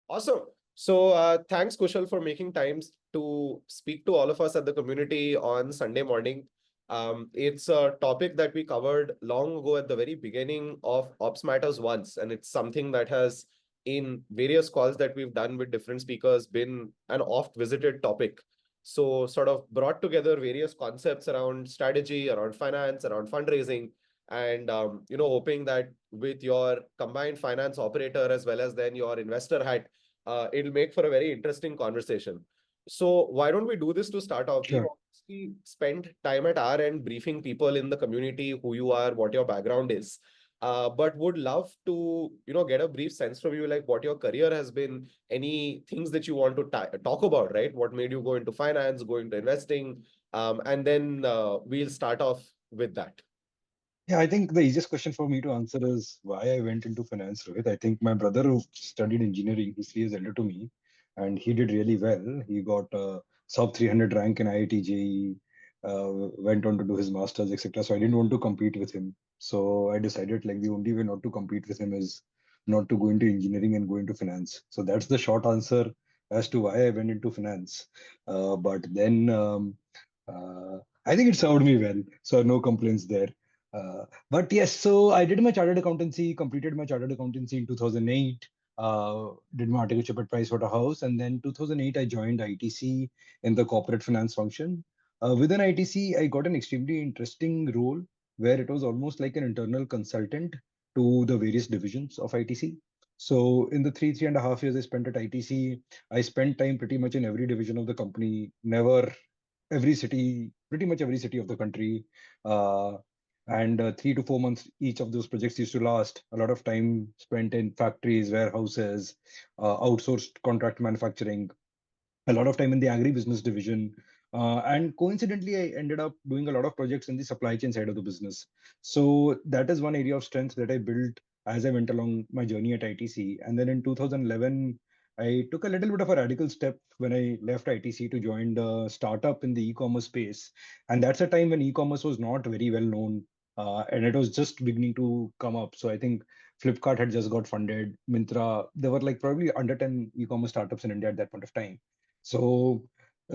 Awesome. So thanks, Kushal, for making times to speak to all of us at the community on Sunday morning. It's a topic that we covered long ago at the very beginning of Ops Matters once, and it's something that has, in various calls that we've done with different speakers, been an oft visited topic. So, sort of brought together various concepts around strategy, around finance, around fundraising, and hoping that with your combined finance operator as well as then your investor hat, it'll make for a very interesting conversation. So why don't we do this to start off? We've Sure. obviously spent time at our end briefing people in the community who you are, what your background is. But would love to, get a brief sense from you, like what your career has been, any things that you want to talk about, right? What made you go into finance, go into investing, and then we'll start off with that. Yeah, I think the easiest question for me to answer is why I went into finance, Rohit. I think my brother who studied engineering, he's 3 years elder to me, and he did really well. He got a sub 300 rank in IIT JEE, went on to do his masters, etc. So I didn't want to compete with him. So I decided like the only way not to compete with him is not to go into engineering and go into finance. So that's the short answer as to why I went into finance. But then I think it served me well. So no complaints there. But yes, so I did my chartered accountancy, completed my chartered accountancy in 2008, did my articleship at Pricewaterhouse, and then 2008 I joined ITC in the corporate finance function. Within ITC, I got an extremely interesting role where it was almost like an internal consultant to the various divisions of ITC. So in the 3.5 years I spent at ITC, I spent time pretty much in every division of the company, never every city, pretty much every city of the country. Uh, and 3 to 4 months each of those projects used to last. A lot of time spent in factories, warehouses, outsourced contract manufacturing, a lot of time in the agribusiness division. And coincidentally, I ended up doing a lot of projects in the supply chain side of the business. So that is one area of strength that I built as I went along my journey at ITC. And then in 2011, I took a little bit of a radical step when I left ITC to join the startup in the e-commerce space. And that's a time when e-commerce was not very well known, and it was just beginning to come up. So I think Flipkart had just got funded, Mintra, there were like probably under 10 e-commerce startups in India at that point of time. So,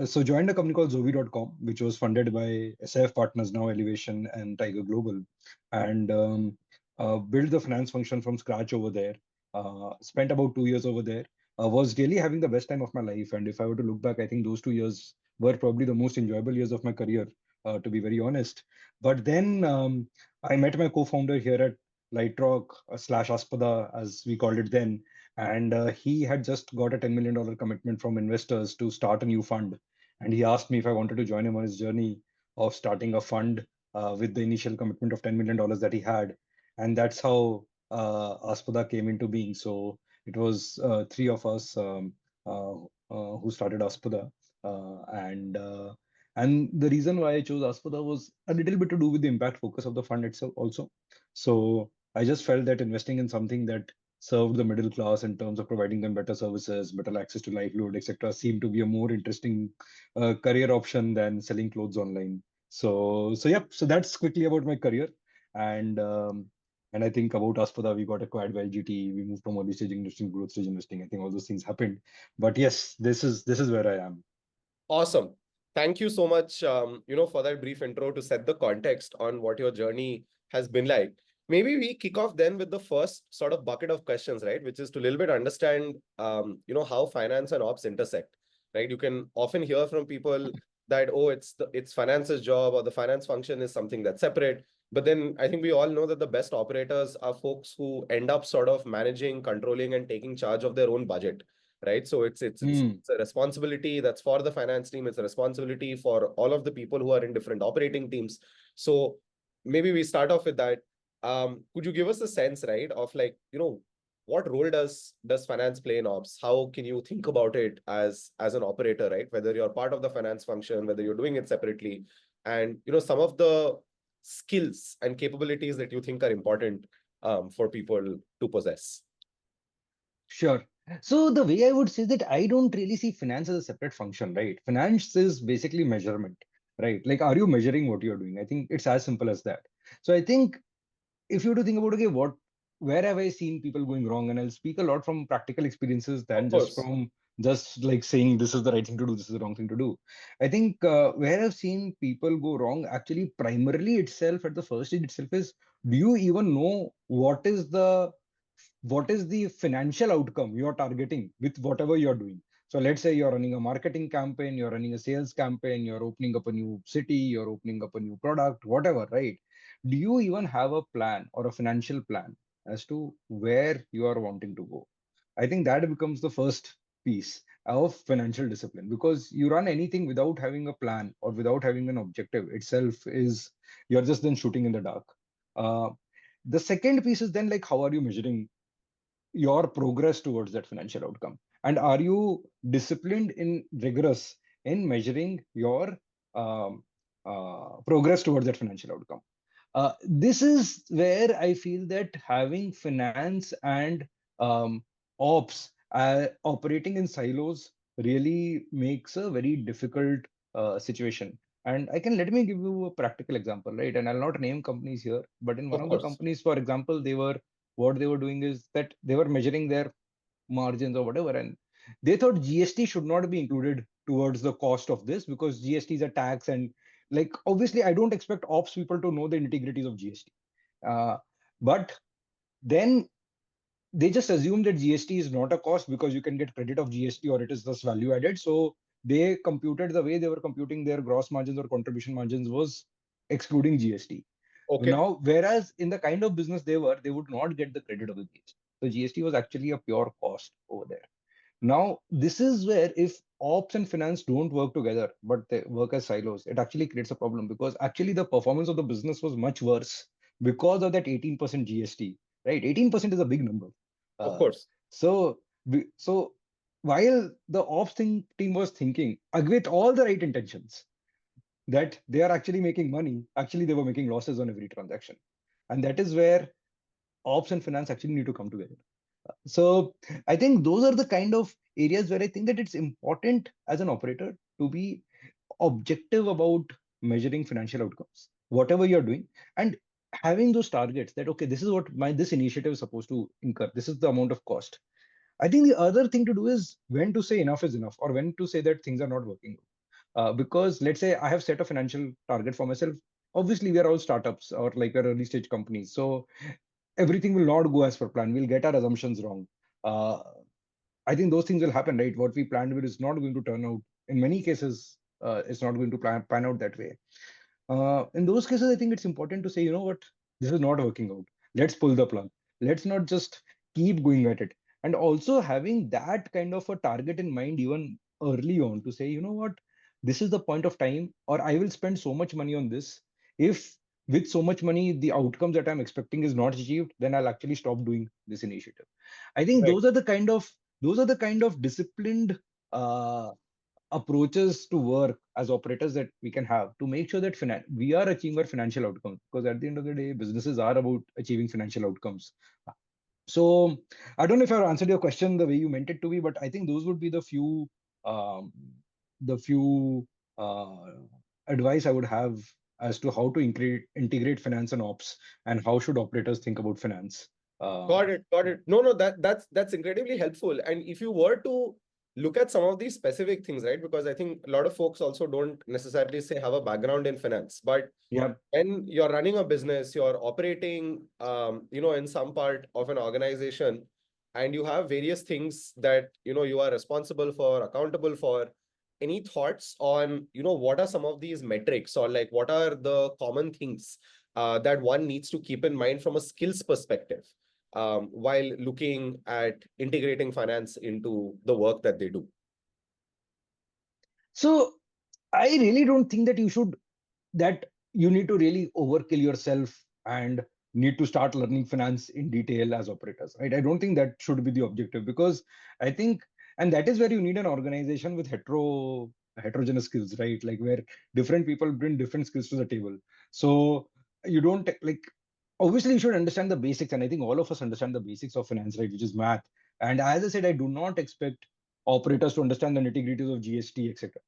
so joined a company called Zovi.com, which was funded by SIF Partners, now Elevation and Tiger Global, and built the finance function from scratch over there. Spent about 2 years over there. Was really having the best time of my life. And if I were to look back, I think those 2 years were probably the most enjoyable years of my career, to be very honest. But then I met my co-founder here at Lightrock slash Aspada, as we called it then, and he had just got a $10 million commitment from investors to start a new fund. And he asked me if I wanted to join him on his journey of starting a fund with the initial commitment of $10 million that he had. And that's how Aspada came into being. So it was three of us uh, who started Aspada. And the reason why I chose Aspada was a little bit to do with the impact focus of the fund itself also. So I just felt that investing in something that served the middle class in terms of providing them better services, better access to livelihood, etc., seemed to be a more interesting career option than selling clothes online. So yeah, so that's quickly about my career, and and I think about Aspada, we got acquired by LGT, we moved from early stage investing, growth stage investing. I think all those things happened, but yes, this is where I am. Awesome. Thank you so much, for that brief intro to set the context on what your journey has been like. Maybe we kick off then with the first sort of bucket of questions, right? Which is to a little bit understand, how finance and ops intersect, right? You can often hear from people that, oh, it's finance's job or the finance function is something that's separate. But then I think we all know that the best operators are folks who end up sort of managing, controlling, and taking charge of their own budget, right? So Hmm. it's a responsibility that's for the finance team. It's a responsibility for all of the people who are in different operating teams. So maybe we start off with that. Could you give us a sense, right, of like, what role does finance play in ops? How can you think about it as an operator, right? Whether you're part of the finance function, whether you're doing it separately, and some of the skills and capabilities that you think are important for people to possess. Sure. So the way I would say that I don't really see finance as a separate function, right? Finance is basically measurement, right? Like, are you measuring what you're doing? I think it's as simple as that. So I think if you were to think about, okay, what where have I seen people going wrong? And I'll speak a lot from practical experiences Of than just course. from just like saying this is the right thing to do, this is the wrong thing to do. I think where I've seen people go wrong, actually, primarily itself at the first stage itself is, do you even know what is the financial outcome you're targeting with whatever you're doing? So let's say you're running a marketing campaign, you're running a sales campaign, you're opening up a new city, you're opening up a new product, whatever, right? Do you even have a plan or a financial plan as to where you are wanting to go? I think that becomes the first piece of financial discipline, because you run anything without having a plan or without having an objective itself is, you're just then shooting in the dark. Uh, the second piece is then like, how are you measuring your progress towards that financial outcome? And are you disciplined in rigorous in measuring your um, progress towards that financial outcome? This is where I feel that having finance and ops operating in silos really makes a very difficult situation. And let me give you a practical example, right? And I'll not name companies here, but in one Of of the course. companies, for example, what they were doing is that they were measuring their margins or whatever, and they thought GST should not be included towards the cost of this because GST is a tax, and like obviously I don't expect ops people to know the integrities of GST. But then they just assume that GST is not a cost because you can get credit of GST or it is just value added. So they computed, the way they were computing their gross margins or contribution margins was excluding GST. Okay. Now, whereas in the kind of business they would not get the credit of the GST. So GST was actually a pure cost over there. Now, this is where if ops and finance don't work together, but they work as silos, it actually creates a problem, because actually the performance of the business was much worse because of that 18% GST, right? 18% is a big number. Of Uh, course. so while the team was thinking with all the right intentions that they are actually making money, actually they were making losses on every transaction. And that is where ops and finance actually need to come together. So I think those are the kind of areas where I think that it's important as an operator to be objective about measuring financial outcomes, whatever you're doing, and having those targets that, okay, this is what this initiative is supposed to incur. This is the amount of cost. I think the other thing to do is when to say enough is enough, or when to say that things are not working. Because let's say I have set a financial target for myself. Obviously, we are all startups or like we're early stage companies. So everything will not go as per plan. We'll get our assumptions wrong. Uh, I think those things will happen, right? What we planned with is not going to turn out. In many cases, it's not going to pan out that way. In those cases, I think it's important to say, you know what, this is not working out. Let's pull the plug. Let's not just keep going at it. And also having that kind of a target in mind, even early on, to say, you know what, this is the point of time, or I will spend so much money on this. If with so much money, the outcomes that I'm expecting is not achieved, then I'll actually stop doing this initiative. I think Right. those are the kind of disciplined uh, approaches to work as operators that we can have to make sure that we are achieving our financial outcomes, because at the end of the day businesses are about achieving financial outcomes. So I don't know if I've answered your question the way you meant it to be, but I think those would be um, the few uh, advice I would have as to how to integrate finance and ops, and how should operators think about finance. Got um, it. Got it. No, no, that's incredibly helpful. And if you were to look at some of these specific things, right? Because I think a lot of folks also don't necessarily say have a background in finance, but yeah. when you're running a business, you're operating, in some part of an organization, and you have various things that, you are responsible for, accountable for. Any thoughts on, what are some of these metrics, or like what are the common things that one needs to keep in mind from a skills perspective, while looking at integrating finance into the work that they do? So I really don't think that you need to really overkill yourself and need to start learning finance in detail as operators, right? I don't think that should be the objective, because I think, and that is where you need an organization with heterogeneous skills, right? Like where different people bring different skills to the table. So you don't like, obviously you should understand the basics, and I think all of us understand the basics of finance, right? Which is math. And as I said, I do not expect operators to understand the nitty-gritties of GST, etc.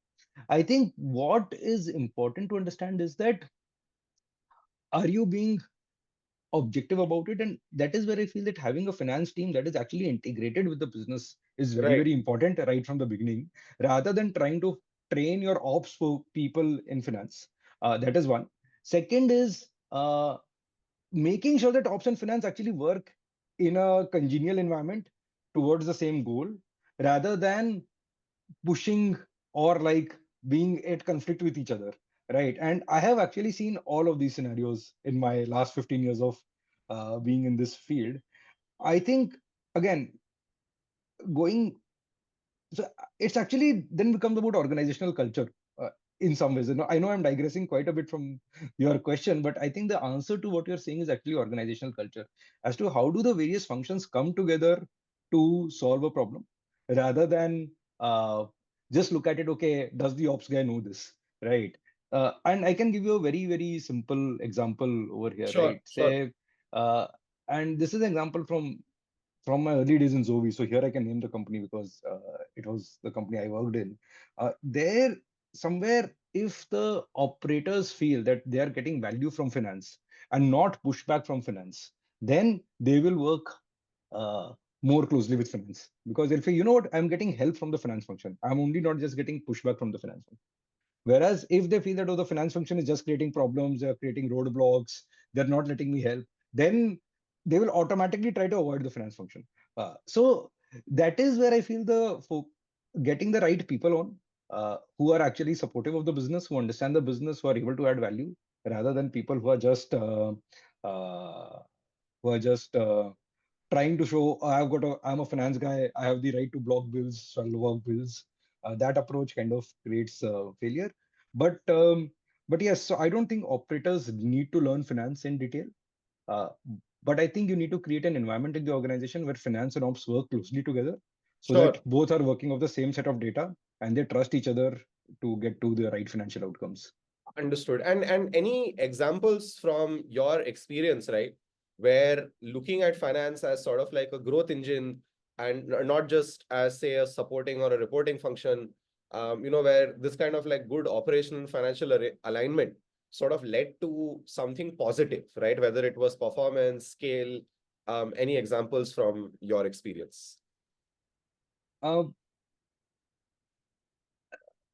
I think what is important to understand is that, are you being objective about it. And that is where I feel that having a finance team that is actually integrated with the business is very, Right. very important right from the beginning, rather than trying to train your ops for people in finance. That is one. Second is making sure that ops and finance actually work in a congenial environment towards the same goal, rather than pushing or like being at conflict with each other, right? And I have actually seen all of these scenarios in my last 15 years of being in this field. I think, again, going so it's actually then becomes about organizational culture uh, in some ways. I know I'm digressing quite a bit from your question, but I think the answer to what you're saying is actually organizational culture, as to how do the various functions come together to solve a problem, rather than just look at it, okay, does the ops guy know this, right? And I can give you a very, very simple example over here, Sure, right? sure. Say, uh, and this is an example from my early days in Zovi. So here I can name the company because it was the company I worked in. There, somewhere, if the operators feel that they are getting value from finance and not pushback from finance, then they will work uh, more closely with finance, because they'll say, you know what, I'm getting help from the finance function. I'm only not just getting pushback from the finance function. Whereas if they feel that, oh, the finance function is just creating problems, they're creating roadblocks, they're not letting me help, then they will automatically try to avoid the finance function. So that is where I feel getting the right people on, who are actually supportive of the business, who understand the business, who are able to add value, rather than people uh, who are just trying to show, "Oh, I'm a finance guy, I have the right to block bills, shall work bills." That approach kind of creates failure. But yes, so I don't think operators need to learn finance in detail. Uh, but I think you need to create an environment in the organization where finance and ops work closely together, so Sure. that both are working off the same set of data and they trust each other to get to the right financial outcomes. Understood. And any examples from your experience, right, where looking at finance as sort of like a growth engine and not just as, say, a supporting or a reporting function, where this kind of like good operational financial alignment sort of led to something positive, right? Whether it was performance, scale, any examples from your experience? Uh,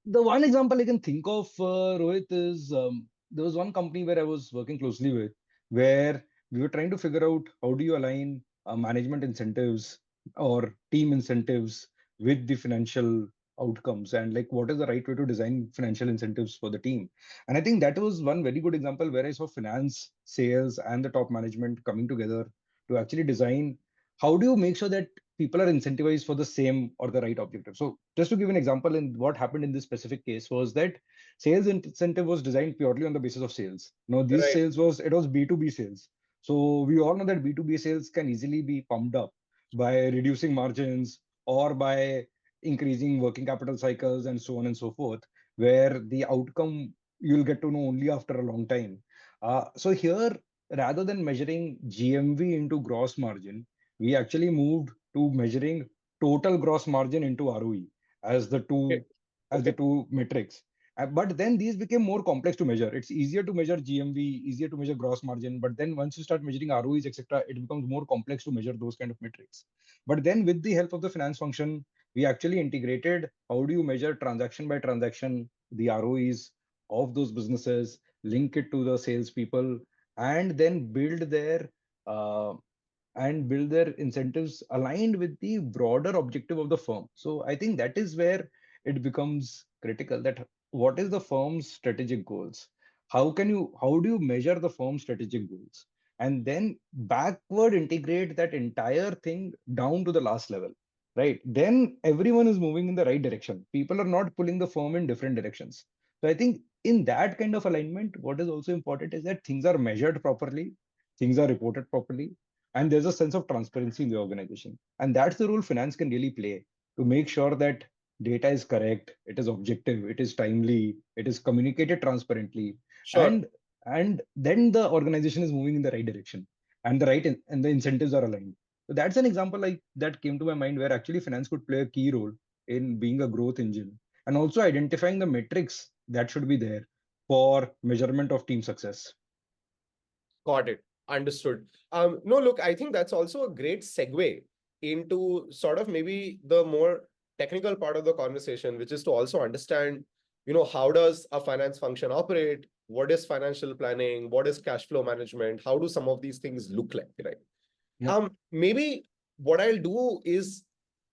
The one example I can think of, Rohit, is there was one company where I was working closely with, where we were trying to figure out how do you align management incentives or team incentives with the financial outcomes, and like what is the right way to design financial incentives for the team. And I think that was one very good example where I saw finance, sales, and the top management coming together to actually design how do you make sure that people are incentivized for the same or the right objective. So just to give an example, in what happened in this specific case was that sales incentive was designed purely on the basis of sales. Now this Right. sales was B2B sales. So we all know that B2B sales can easily be pumped up by reducing margins or by increasing working capital cycles and so on and so forth, where the outcome you'll get to know only after a long time. So here, rather than measuring GMV into gross margin, we actually moved to measuring total gross margin into ROE as the Okay. two as the Okay. two metrics. But then these became more complex to measure. It's easier to measure GMV, easier to measure gross margin, but then once you start measuring ROEs, etc., it becomes more complex to measure those kind of metrics. But then with the help of the finance function, we actually integrated how do you measure transaction by transaction the ROEs of those businesses, link it to the salespeople, and then uh, build their incentives aligned with the broader objective of the firm. So I think that is where it becomes critical, that what is the firm's strategic goals? How do you measure the firm's strategic goals? And then backward integrate that entire thing down to the last level, right? Then everyone is moving in the right direction. People are not pulling the firm in different directions. So I think in that kind of alignment, what is also important is that things are measured properly, things are reported properly, and there's a sense of transparency in the organization. And that's the role finance can really play, to make sure that data is correct, it is objective, it is timely, it is communicated transparently, Sure. and then the organization is moving in the right direction, and and the incentives are aligned. So that's an example like that came to my mind, where actually finance could play a key role in being a growth engine, and also identifying the metrics that should be there for measurement of team success. Got it. Understood. No, look, I think that's also a great segue into sort of maybe the more technical part of the conversation, which is to also understand, how does a finance function operate? What is financial planning? What is cash flow management? How do some of these things look like, right? Yeah, Maybe what I'll do is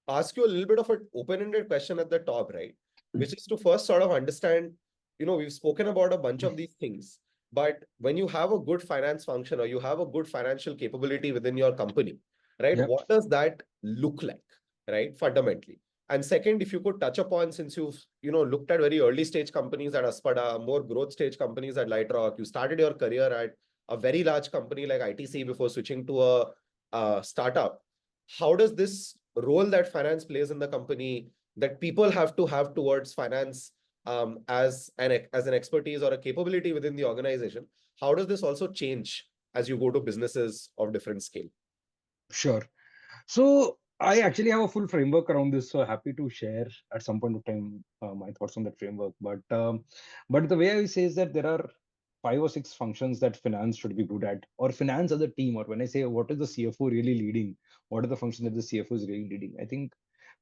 ask you a little bit of an open-ended question at the top, right? Which is to first sort of understand, we've spoken about a bunch of these things, but when you have a good finance function or you have a good financial capability within your company, right? yeah. What does that look like, right? Fundamentally. And second, if you could touch upon, since you've, looked at very early stage companies at Aspada, more growth stage companies at Lightrock, you started your career at a very large company like ITC before switching to a startup. How does this role that finance plays in the company, that people have to have towards finance, as an expertise or a capability within the organization, how does this also change as you go to businesses of different scale? Sure. So I actually have a full framework around this. So happy to share at some point of time my thoughts on that framework. But the way I say is that there are five or six functions that finance should be good at, or finance as a team. Or when I say what is the CFO really leading, what are the functions that the CFO is really leading? I think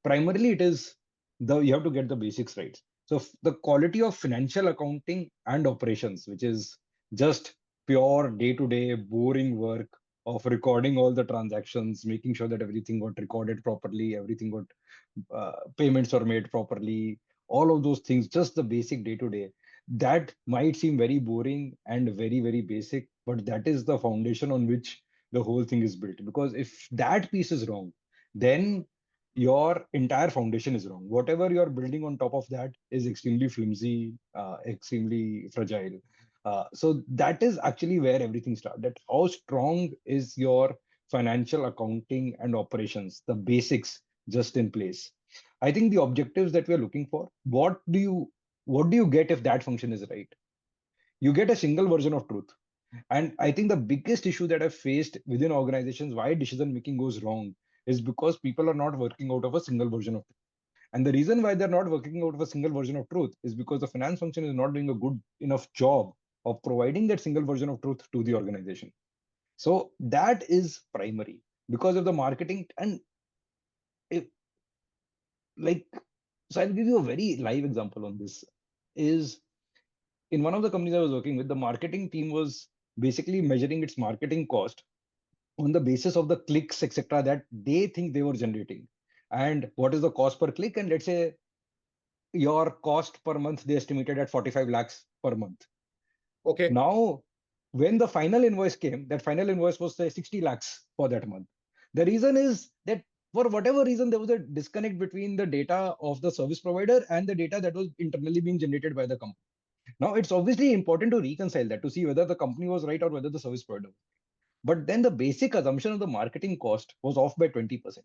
primarily it is the you have to get the basics right. So the quality of financial accounting and operations, which is just pure day-to-day boring work of recording all the transactions, making sure that everything got recorded properly, everything got payments are made properly, all of those things, just the basic day to day. That might seem very boring and very, very basic, but that is the foundation on which the whole thing is built. Because if that piece is wrong, then your entire foundation is wrong. Whatever you're building on top of that is extremely flimsy, extremely fragile. So that is actually where everything starts. That how strong is your financial accounting and operations, the basics just in place. I think the objectives that we're looking for, what do you get if that function is right? You get a single version of truth. And I think the biggest issue that I've faced within organizations, why decision making goes wrong, is because people are not working out of a single version of truth. And the reason why they're not working out of a single version of truth is because the finance function is not doing a good enough job of providing that single version of truth to the organization. So that is primary. Because of the marketing and if, like, so I'll give you a very live example on this. Is in one of the companies I was working with, the marketing team was basically measuring its marketing cost on the basis of the clicks, etc., that they think they were generating. And what is the cost per click? And let's say your cost per month, they estimated at 45 lakhs per month. Okay. Now, when the final invoice came, that final invoice was say 60 lakhs for that month. The reason is that for whatever reason, there was a disconnect between the data of the service provider and the data that was internally being generated by the company. Now, it's obviously important to reconcile that to see whether the company was right or whether the service provider was. But then the basic assumption of the marketing cost was off by 20%.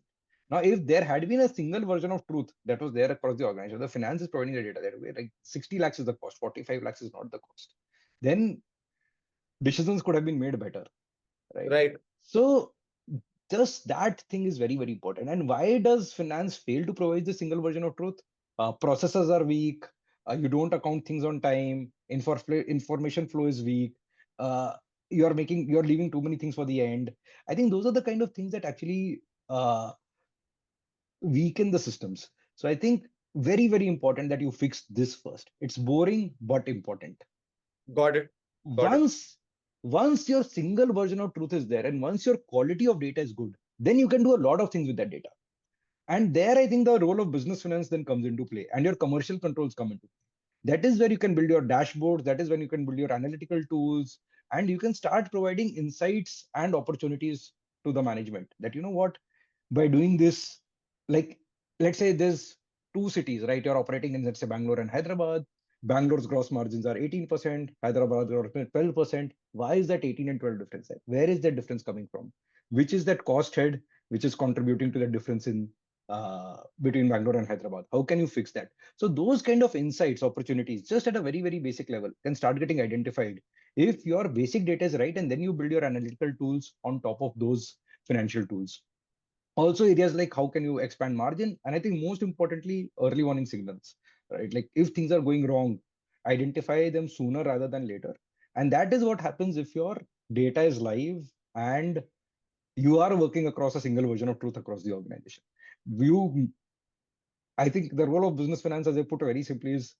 Now, if there had been a single version of truth that was there across the organization, the finance is providing the data that way, like 60 lakhs is the cost, 45 lakhs is not the cost, then decisions could have been made better, right? Right. So just that thing is very, very important. And why does finance fail to provide the single version of truth? Processes are weak. You don't account things on time. Information flow is weak. Uh, you're leaving too many things for the end. I think those are the kind of things that actually weaken the systems. So I think very, very important that you fix this first. It's boring but important. Got it. Got it. Once once your single version of truth is there and once your quality of data is good, then you can do a lot of things with that data. And there I think the role of business finance then comes into play and your commercial controls come into play. That is where you can build your dashboards, that is when you can build your analytical tools, and you can start providing insights and opportunities to the management that you know what, by doing this, like, let's say there's two cities, right? You're operating in, let's say, Bangalore and Hyderabad. Bangalore's gross margins are 18%, Hyderabad gross 12%. Why is that 18 and 12 difference there? Where is that difference coming from? Which is that cost head which is contributing to the difference in between Bangalore and Hyderabad? How can you fix that? So those kind of insights, opportunities, just at a very, very basic level, can start getting identified if your basic data is right, and then you build your analytical tools on top of those financial tools. Also areas like how can you expand margin, and I think most importantly, early warning signals, right? Like if things are going wrong, identify them sooner rather than later. And that is what happens if your data is live and you are working across a single version of truth across the organization. You, I think the role of business finance, as I put it very simply, is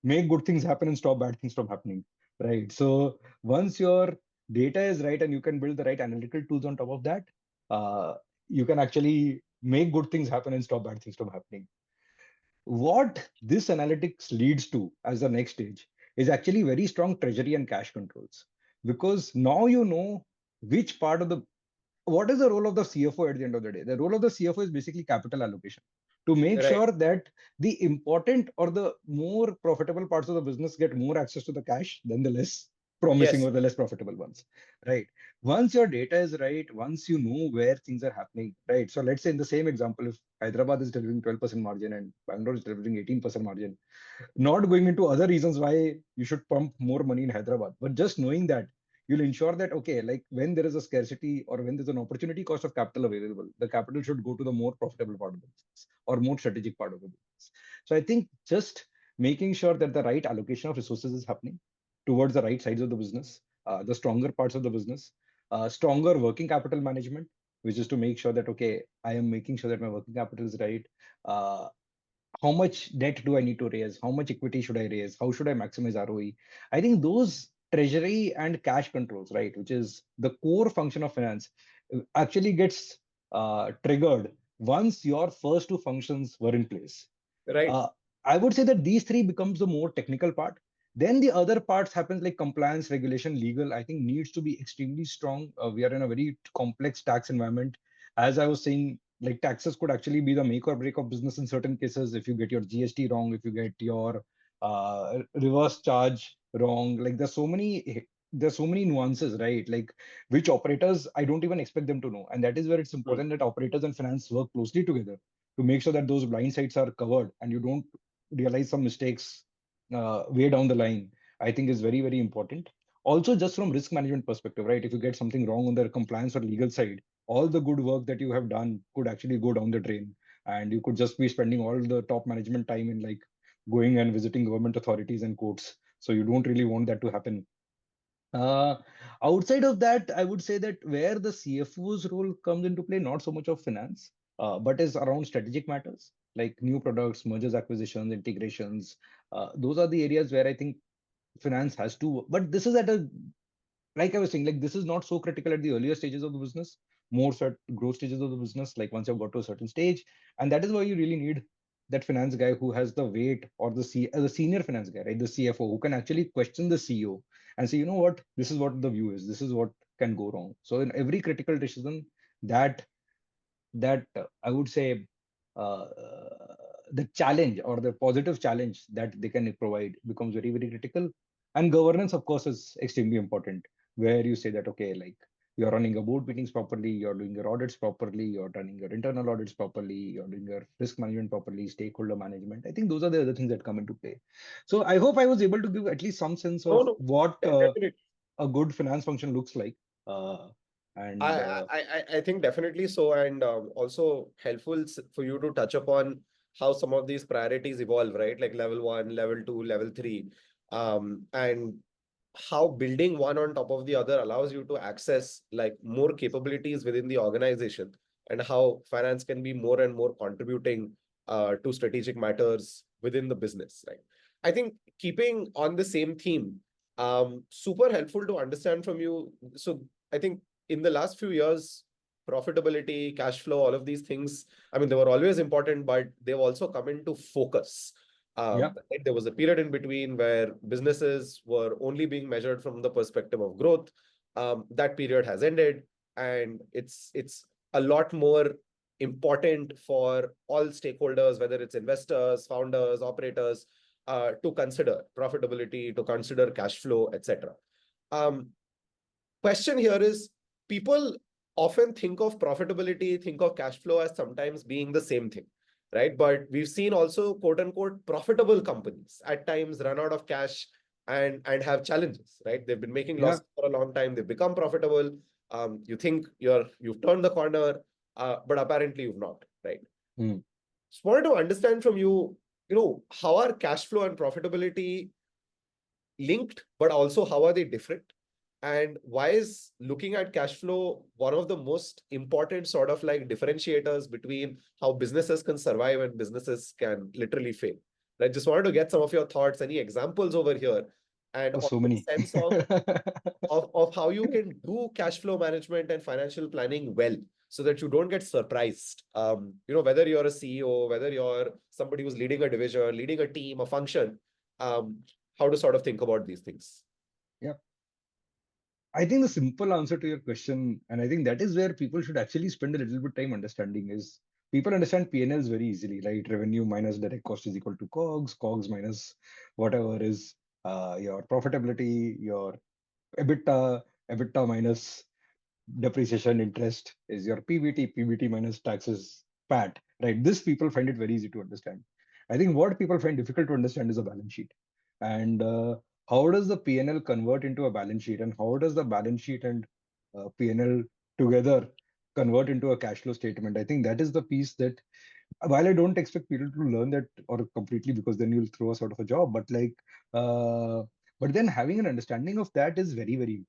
make good things happen and stop bad things from happening. Right. So once your data is right and you can build the right analytical tools on top of that, uh, you can actually make good things happen and stop bad things from happening. What this analytics leads to as the next stage is actually very strong treasury and cash controls, because now you know which part of the, what is the role of the CFO at the end of the day? The role of the CFO is basically capital allocation, to make Right. sure that the important or the more profitable parts of the business get more access to the cash than the less promising Yes. or the less profitable ones. Right. Once your data is right, once you know where things are happening, right? So let's say in the same example, if Hyderabad is delivering 12% margin and Bangalore is delivering 18% margin, not going into other reasons why you should pump more money in Hyderabad, but just knowing that you'll ensure that, okay, like when there is a scarcity or when there's an opportunity cost of capital available, the capital should go to the more profitable part of the business or more strategic part of the business. So I think just making sure that the right allocation of resources is happening towards the right sides of the business, the stronger parts of the business, stronger working capital management, which is to make sure that, okay, I am making sure that my working capital is right. How much debt do I need to raise? How much equity should I raise? How should I maximize ROE? I think those treasury and cash controls, right, which is the core function of finance, actually gets triggered once your first two functions were in place. Right. uh, I would say that these three becomes the more technical part. Then the other parts happens like compliance, regulation, legal. I think needs to be extremely strong. We are in a very complex tax environment. As I was saying, like taxes could actually be the make or break of business in certain cases. If you get your GST wrong, if you get your reverse charge wrong, like there's so many nuances, right? Like which operators I don't even expect them to know, and that is where it's Hmm. important that operators and finance work closely together to make sure that those blind sites are covered and you don't realize some mistakes way down the line. I think is very, very important. Also, just from risk management perspective, right? If you get something wrong on the compliance or legal side, all the good work that you have done could actually go down the drain, and you could just be spending all the top management time in like going and visiting government authorities and courts. So you don't really want that to happen. uh, Outside of that, I would say that where the CFO's role comes into play, not so much of finance, but is around strategic matters like new products, mergers, acquisitions, integrations. Those are the areas where I think finance has to. But this is at a, like I was saying, like this is not so critical at the earlier stages of the business, more growth stages of the business, like once you've got to a certain stage. And that is why you really need that finance guy who has the weight, or the senior finance guy, right? The CFO who can actually question the CEO and say, you know what, this is what the view is, this is what can go wrong. So in every critical decision, that I would say uh, the challenge or the positive challenge that they can provide becomes very, very critical. And governance, of course, is extremely important, where you say that, okay, like you're running your board meetings properly, you're doing your audits properly, you're running your internal audits properly, you're doing your risk management properly, stakeholder management. I think those are the other things that come into play. So I hope I was able to give at least some sense No, of no, what definitely. a good finance function looks like. Uh, and I think definitely so, and also helpful for you to touch upon how some of these priorities evolve, right? Like level one, level two, level three, and how building one on top of the other allows you to access like more capabilities within the organization, and how finance can be more and more contributing to strategic matters within the business, right? I think keeping on the same theme, super helpful to understand from you. So I think in the last few years, profitability, cash flow, all of these things, I mean, they were always important, but they've also come into focus. yeah. Right? There was a period in between where businesses were only being measured from the perspective of growth. That period has ended, and it's a lot more important for all stakeholders, whether it's investors, founders, operators, to consider profitability, to consider cash flow, etc. Um, Question here is, people often think of profitability, think of cash flow as sometimes being the same thing, right? But we've seen also quote unquote profitable companies at times run out of cash and have challenges, right? They've been making Yeah. losses for a long time, they've become profitable. You think you've turned the corner, but apparently you've not, right? Hmm. Just wanted to understand from you, how are cash flow and profitability linked, but also how are they different? And why is looking at cash flow one of the most important sort of like differentiators between how businesses can survive and businesses can literally fail? I just wanted to get some of your thoughts, any examples over here, and So also a many. sense of how you can do cash flow management and financial planning well so that you don't get surprised. Whether you're a CEO, whether you're somebody who's leading a division, leading a team, a function, um, how to sort of think about these things. Yeah. I think the simple answer to your question, and I think that is where people should actually spend a little bit time understanding, is people understand P&Ls very easily, right? Revenue minus direct cost is equal to COGS, COGS minus whatever is your profitability, your EBITDA, EBITDA minus depreciation, interest is your PBT, PBT minus taxes, PAT, right? This people find it very easy to understand. I think what people find difficult to understand is a balance sheet. And how does the P&L convert into a balance sheet? And how does the balance sheet and P&L together convert into a cash flow statement? I think that is the piece that, while I don't expect people to learn that or completely, because then you'll throw us out of a job, but uh, but then having an understanding of that is very, very.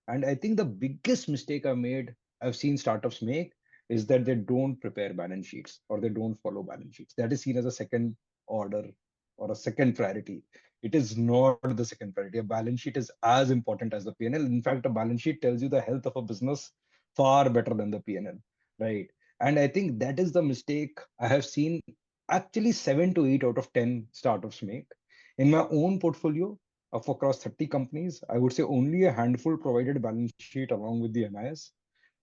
And I think the biggest mistake I've seen startups make is that they don't prepare balance sheets or they don't follow balance sheets. That is seen as a second order or a second priority. It is not the second priority. A balance sheet is as important as the P&L. In fact, a balance sheet tells you the health of a business far better than the P&L, right? And I think that is the mistake I have seen actually 7 to 8 out of 10 startups make. In my own portfolio, of across 30 companies, I would say only a handful provided balance sheet along with the MIS.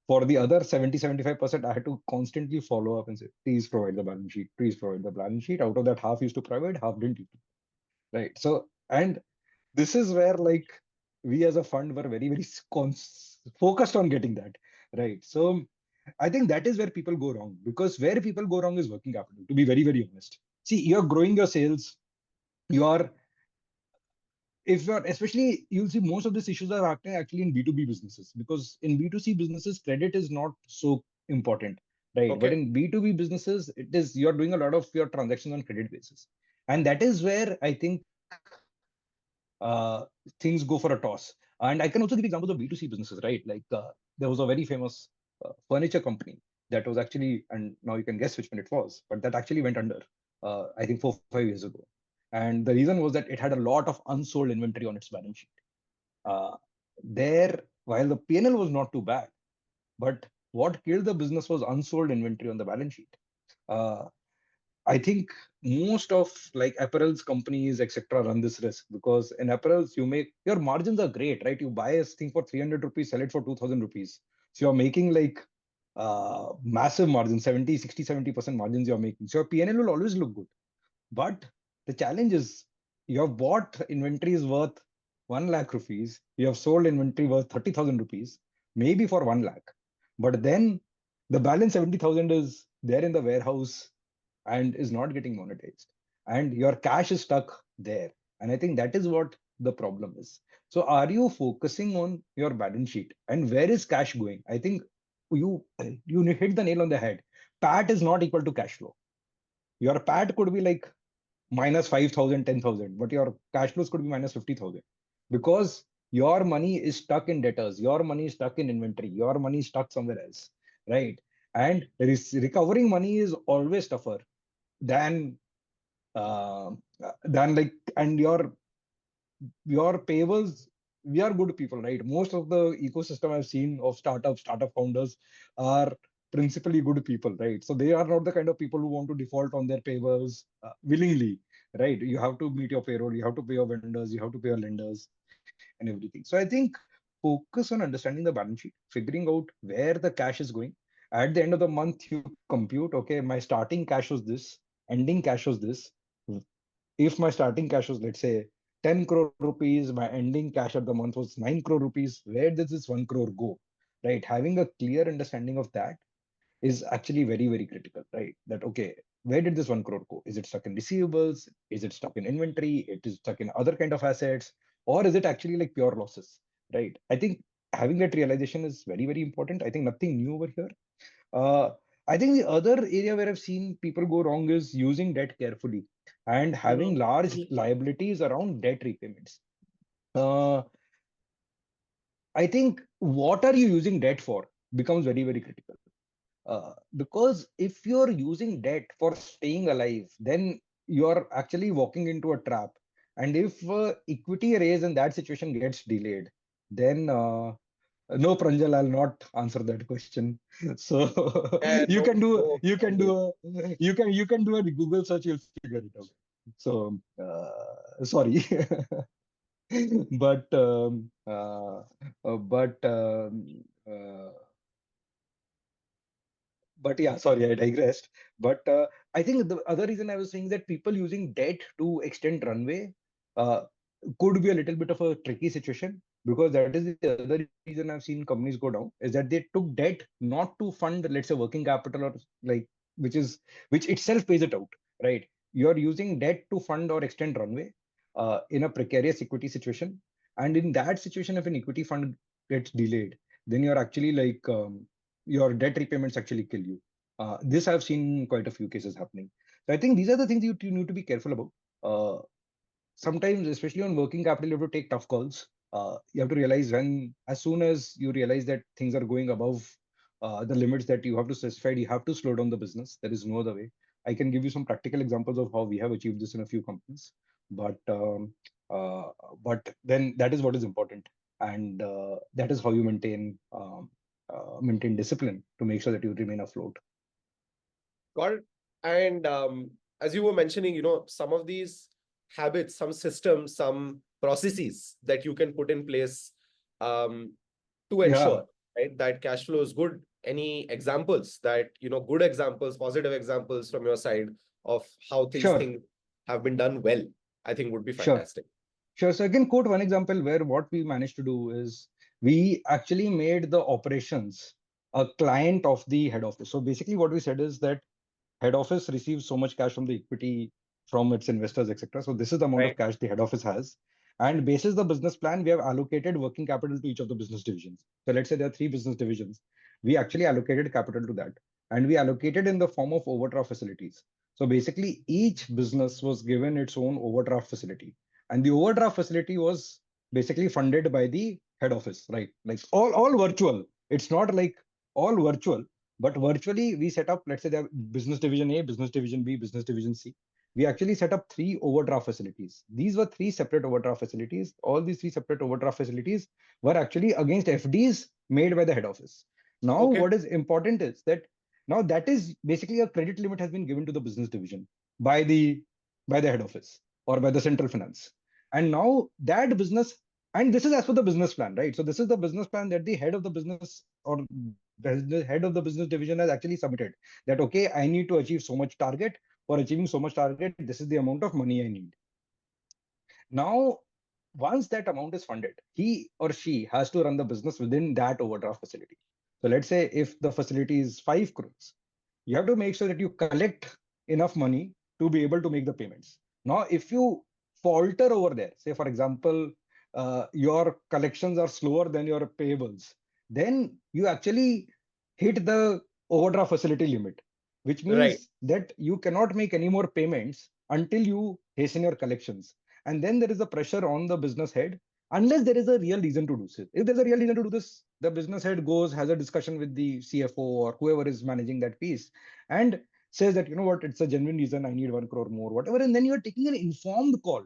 For the other 70-75%, I had to constantly follow up and say, please provide the balance sheet, please provide the balance sheet. Out of that, half used to provide, half didn't. Right. So, and this is where like we as a fund were very, very focused on getting that. Right. So I think that is where people go wrong, because where people go wrong is working capital, to be very, very honest. See, you're growing your sales, you are, if you're, especially you'll see most of these issues are happening actually in B2B businesses, because in B2C businesses credit is not so important, right? But Okay. in B2B businesses it is, you're doing a lot of your transactions on credit basis, and that is where I think things go for a toss. And I can also give examples of B2C businesses, right? There was a very famous furniture company that was actually, and now you can guess which one it was, but that actually went under, I think 4 5 years ago. And the reason was that it had a lot of unsold inventory on its balance sheet. Uh, while the P&L was not too bad, but what killed the business was unsold inventory on the balance sheet. Uh, I think most of like apparels companies, etc., run this risk, because in apparels, you make your margins are great, right? You buy a thing for 300 rupees, sell it for 2000 rupees. So you're making like massive margins, 70, 60, 70% margins you're making. So your P&L will always look good. But the challenge is you have bought inventories worth 1 lakh rupees, you have sold inventory worth 30,000 rupees, maybe for 1 lakh. But then the balance 70,000 is there in the warehouse and is not getting monetized. And your cash is stuck there. And I think that is what the problem is. So are you focusing on your balance sheet and where is cash going? I think you hit the nail on the head. PAT is not equal to cash flow. Your PAT could be like minus 5,000, 10,000, but your cash flows could be minus 50,000, because your money is stuck in debtors, your money is stuck in inventory, your money is stuck somewhere else, right? And recovering money is always tougher than uh, like, and your payables, we are good people, right? Most of the ecosystem I've seen of startup founders are principally good people, right? So they are not the kind of people who want to default on their payables willingly, right? You have to meet your payroll, you have to pay your vendors, you have to pay your lenders and everything. So I think focus on understanding the balance sheet, figuring out where the cash is going. At the end of the month, you compute, okay, my starting cash was this, ending cash was this. If my starting cash was, let's say, 10 crore rupees, my ending cash at the month was 9 crore rupees, where does this 1 crore go? Right? Having a clear understanding of that is actually very, very critical, right? That, okay, where did this 1 crore go? Is it stuck in receivables? Is it stuck in inventory? It is stuck in other kind of assets? Or is it actually like pure losses, right? I think having that realization is very, very important. I think nothing new over here. Uh, I think the other area where I've seen people go wrong is using debt carefully and having Mhm. large liabilities around debt repayments. Uh, I think what are you using debt for becomes very, very critical. Because if you're using debt for staying alive, then you're actually walking into a trap. And if equity raise in that situation gets delayed, then no, Pranjal, I'll not answer that question. So And no, no, Pranjal. you can do a Google search, you'll figure it out. So sorry. but but but yeah, sorry, I digressed. But I think the other reason I was saying that people using debt to extend runway uh, could be a little bit of a tricky situation, because that is the other reason I've seen companies go down, is that they took debt not to fund, let's say, working capital, or like, which itself pays it out, right? You're using debt to fund or extend runway in a precarious equity situation, and in that situation, if an equity fund gets delayed, then you're actually like your debt repayments actually kill you. This I've seen quite a few cases happening. So I think these are the things you need to be careful about. Sometimes, especially on working capital, you have to take tough calls. You have to realize when, as soon as you realize that things are going above the limits that you have to specify, you have to slow down the business. There is no other way. I can give you some practical examples of how we have achieved this in a few companies, but uh, but then that is what is important, and that is how you maintain discipline to make sure that you remain afloat. Got it. And as you were mentioning, some of these habits, some systems, some processes that you can put in place um, to Yeah, ensure, right, that cash flow is good. Any examples that, good examples, positive examples from your side of how these sure, things have been done well, I think would be sure. fantastic. Sure. So I can quote one example where what we managed to do is we actually made the operations a client of the head office. So basically, what we said is that head office receives so much cash from the equity from its investors, etc. So this is the amount of Right. cash the head office has. And basis the business plan, we have allocated working capital to each of the business divisions. So let's say there are three business divisions. We actually allocated capital to that. And we allocated in the form of overdraft facilities. So basically, each business was given its own overdraft facility. And the overdraft facility was basically funded by the head office, right? Like all virtual. It's not like all virtual, but virtually, we set up, let's say, the business division A, business division B, business division C. We actually set up three overdraft facilities. These were three separate overdraft facilities. All these three separate overdraft facilities were actually against FDs made by the head office. Now, Okay. what is important is that now that is basically a credit limit has been given to the business division by the head office or by the central finance. And now that business, and this is as per the business plan, right? So this is the business plan that the head of the business or the head of the business division has actually submitted, that okay, I need to achieve so much target. For achieving so much target, this is the amount of money I need. Now, once that amount is funded, he or she has to run the business within that overdraft facility. So let's say if the facility is 5 crores, you have to make sure that you collect enough money to be able to make the payments. Now, if you falter over there, say for example, your collections are slower than your payables, then you actually hit the overdraft facility limit, which Right. means that you cannot make any more payments until you hasten your collections. And then there is a pressure on the business head, unless there is a real reason to do this. If there's a real reason to do this, the business head goes, has a discussion with the CFO or whoever is managing that piece, and says that, you know what, it's a genuine reason, I need 1 crore more, whatever. And then you're taking an informed call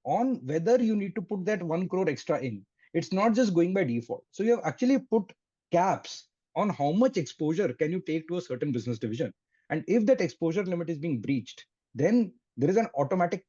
on whether you need to put that 1 crore extra in. It's not just going by default. So you have actually put caps on how much exposure can you take to a certain business division. And if that exposure limit is being breached, then there is an automatic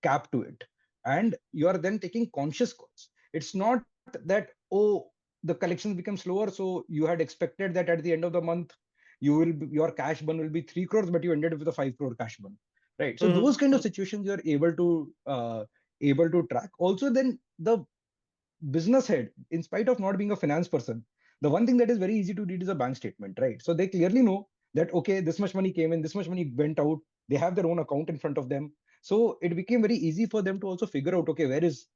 cap to it, and you are then taking conscious calls. It's not that, oh, the collections become slower, so you had expected that at the end of the month your cash burn will be 3 crores, but you ended up with a 5 crore cash burn, right? So those kind of Mhm. situations you're able to track. Also, then the business head, in spite of not being a finance person, the one thing that is very easy to read is a bank statement, right? So they clearly know that, okay, this much money came in, this much money went out. They have their own account in front of them. So it became very easy for them to also figure out, okay,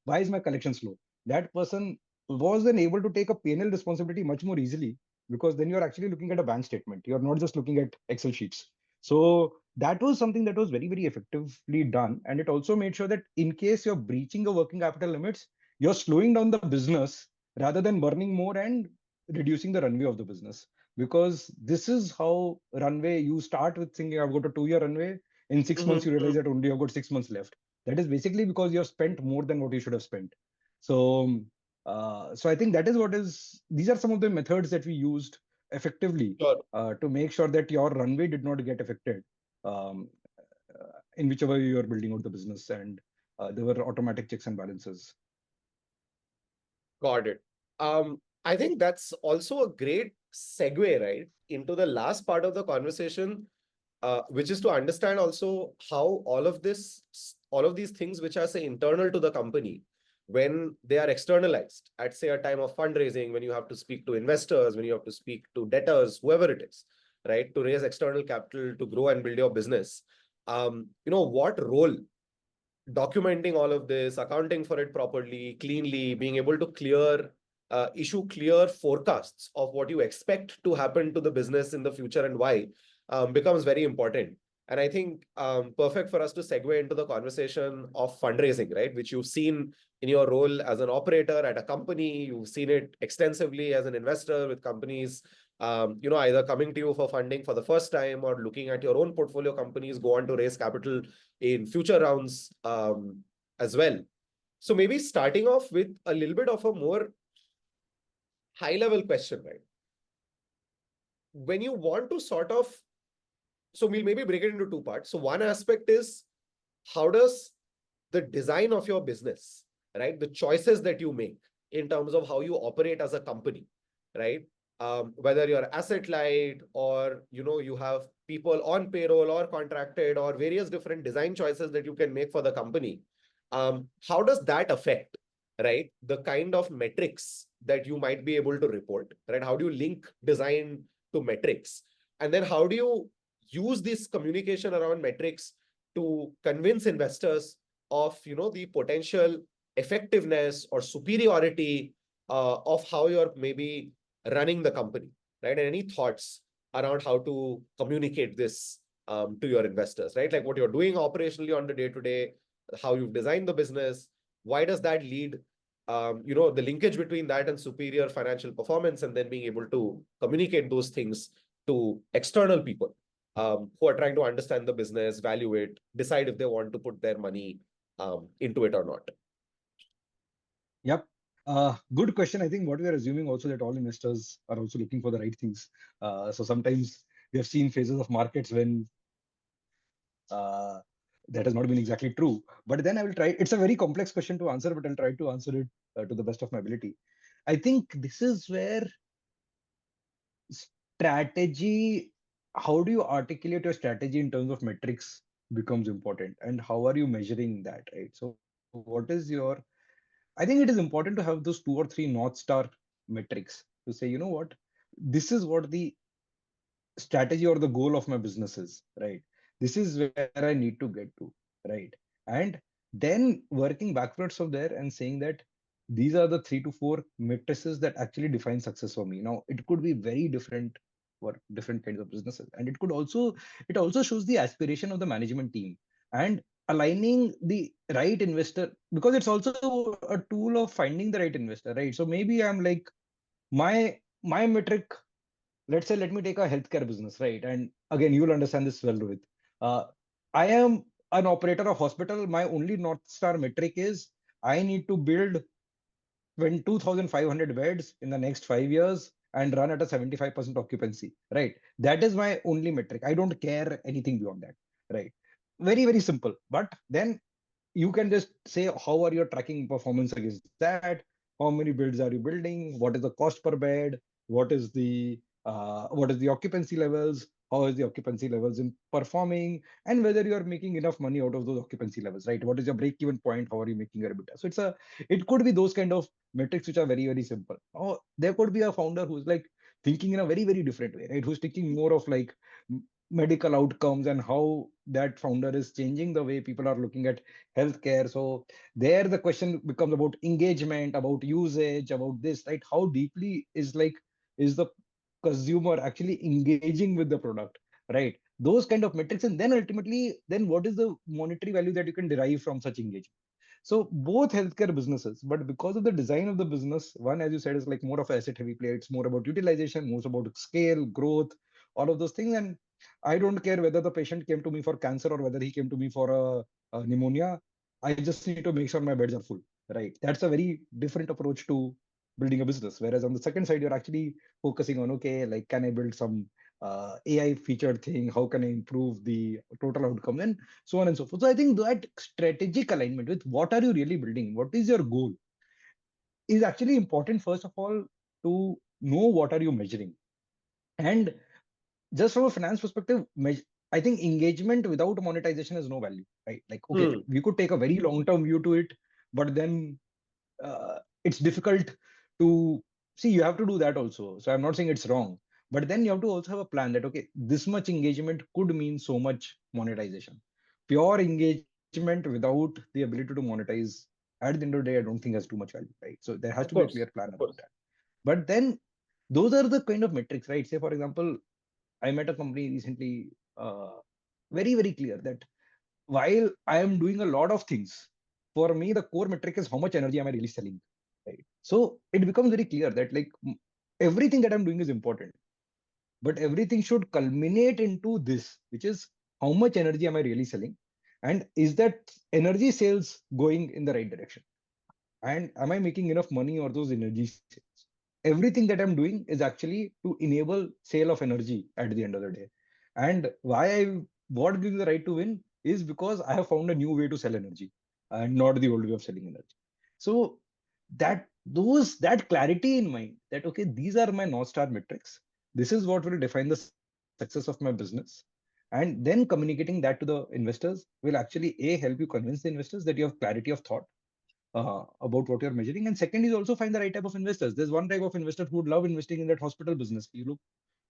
why is my collection slow? That person was then able to take a P&L responsibility much more easily, because then you're actually looking at a bank statement. You're not just looking at Excel sheets. So that was something that was very, very effectively done. And it also made sure that in case you're breaching the working capital limits, you're slowing down the business rather than burning more and reducing the runway of the business. Because this is how runway, you start with thinking I've got a 2 year runway. In 6 months, you realize that only you've got 6 months left. That is basically because you have spent more than what you should have spent. So, so I think that is what is. These are some of the methods that we used effectively Sure. to make sure that your runway did not get affected in whichever you are building out the business, and there were automatic checks and balances. Got it. I think that's also a great segue, right, into the last part of the conversation, which is to understand also how all of these things which are, say, internal to the company, when they are externalized at, say, a time of fundraising, when you have to speak to investors, when you have to speak to debtors, whoever it is, right, to raise external capital to grow and build your business. What role documenting all of this, accounting for it properly, cleanly, being able to issue clear forecasts of what you expect to happen to the business in the future and why, becomes very important. And I think perfect for us to segue into the conversation of fundraising, right? Which you've seen in your role as an operator at a company. You've seen it extensively as an investor with companies, either coming to you for funding for the first time or looking at your own portfolio companies go on to raise capital in future rounds as well. So maybe starting off with a little bit of a more high level question, right? When you want to so we'll maybe break it into two parts. So one aspect is, how does the design of your business, right? The choices that you make in terms of how you operate as a company, right? Whether you're asset light or you have people on payroll or contracted or various different design choices that you can make for the company. How does that affect, right, the kind of metrics that you might be able to report, right? How do you link design to metrics? And then how do you use this communication around metrics to convince investors of the potential effectiveness or superiority of how you're maybe running the company, right? And any thoughts around how to communicate this to your investors, right? Like what you're doing operationally on the day to day, how you've designed the business, why does that lead, the linkage between that and superior financial performance, and then being able to communicate those things to external people who are trying to understand the business, value it, decide if they want to put their money into it or not. Yep. Good question. I think what we are assuming also that all investors are also looking for the right things. So sometimes we have seen phases of markets when that has not been exactly true. But then I will try. It's a very complex question to answer, but I'll try to answer it to the best of my ability. I think this is where strategy, how do you articulate your strategy in terms of metrics becomes important, and how are you measuring that, right? So what is your, I think it is important to have those 2 or 3 North Star metrics to say, you know what, this is what the strategy or the goal of my business is, right? This is where I need to get to, right? And then working backwards from there and saying that these are the 3 to 4 matrices that actually define success for me. Now, it could be very different for different kinds of businesses, and it also shows the aspiration of the management team and aligning the right investor, because it's also a tool of finding the right investor, right? So maybe I'm like, my metric, let's say, let me take a healthcare business, right? And again, you'll understand this well, Rohit. Uh, I am an operator of hospital. My only North Star metric is I need to build when 2,500 beds in the next 5 years and run at a 75% occupancy, right? That is my only metric. I don't care anything beyond that, right? Very, very simple. But then you can just say how are you tracking performance against that, how many builds are you building, what is the cost per bed, what is the occupancy levels, how is the occupancy levels in performing, and whether you are making enough money out of those occupancy levels, right? What is your break even point, how are you making your EBITDA? So it could be those kind of metrics which are very, very simple. Or there could be a founder who's like thinking in a very, very different way, right? Who's thinking more of like medical outcomes and how that founder is changing the way people are looking at healthcare. So there the question becomes about engagement, about usage, about this, right? How deeply is the consumer actually engaging with the product, right? Those kind of metrics, and then ultimately, then what is the monetary value that you can derive from such engagement? So both healthcare businesses, but because of the design of the business, one, as you said, is like more of a asset heavy play. It's more about utilization, more about scale, growth, all of those things. And I don't care whether the patient came to me for cancer or whether he came to me for a pneumonia. I just need to make sure my beds are full, right? That's a very different approach to building a business. Whereas on the second side, you're actually focusing on, okay, like, can I build some AI featured thing? How can I improve the total outcome? And so on and so forth. So I think that strategic alignment with what are you really building, what is your goal, is actually important. First of all, to know what are you measuring. And just from a finance perspective, I think engagement without monetization has no value, right? Like, okay, Hmm. we could take a very long term view to it, but then it's difficult to see. You have to do that also. So I'm not saying it's wrong, but then you have to also have a plan that, okay, this much engagement could mean so much monetization. Pure engagement without the ability to monetize, at the end of the day, I don't think has too much value, right? So there has to Of be a clear course, plan of around course. that. But then those are the kind of metrics, right? Say, for example, I met a company recently, very, very clear that while I am doing a lot of things, for me, the core metric is how much energy am I really selling, right? So it becomes very clear that, like, everything that I'm doing is important, but everything should culminate into this, which is how much energy am I really selling? And is that energy sales going in the right direction? And am I making enough money or those energy sales? Everything that I'm doing is actually to enable sale of energy at the end of the day. And what gives the right to win is because I have found a new way to sell energy and not the old way of selling energy. So that clarity in mind, that okay, these are my North Star metrics. This is what will define the success of my business. And then communicating that to the investors will actually help you convince the investors that you have clarity of thought about what you're measuring. And second is also find the right type of investors. There's one type of investor who would love investing in that hospital business. You look,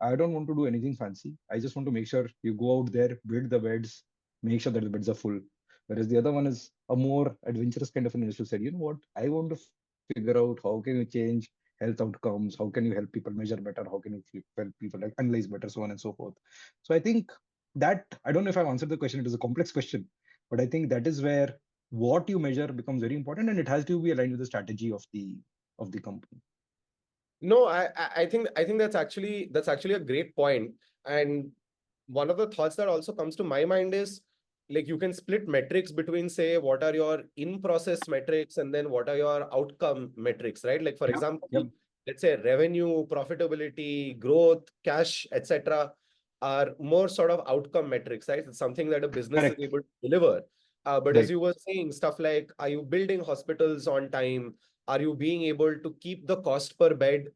I don't want to do anything fancy. I just want to make sure you go out there, build the beds, make sure that the beds are full. Whereas the other one is a more adventurous kind of an investor who said, you know what, I want to figure out how can you change health outcomes, how can you help people measure better, how can you help people like analyze better, so on and so forth. So I think that, I don't know if I've answered the question. It is a complex question, but I think that is where what you measure becomes very important, and it has to be aligned with the strategy of the company. No, I think that's actually a great point. And one of the thoughts that also comes to my mind is, like, you can split metrics between, say, what are your in-process metrics and then what are your outcome metrics, right? Like, for Yep. example, Yep. let's say revenue, profitability, growth, cash, etc., are more sort of outcome metrics, right? It's something that a business is Correct. able to deliver. But as Right. you were saying, stuff like, are you building hospitals on time? Are you being able to keep the cost per bed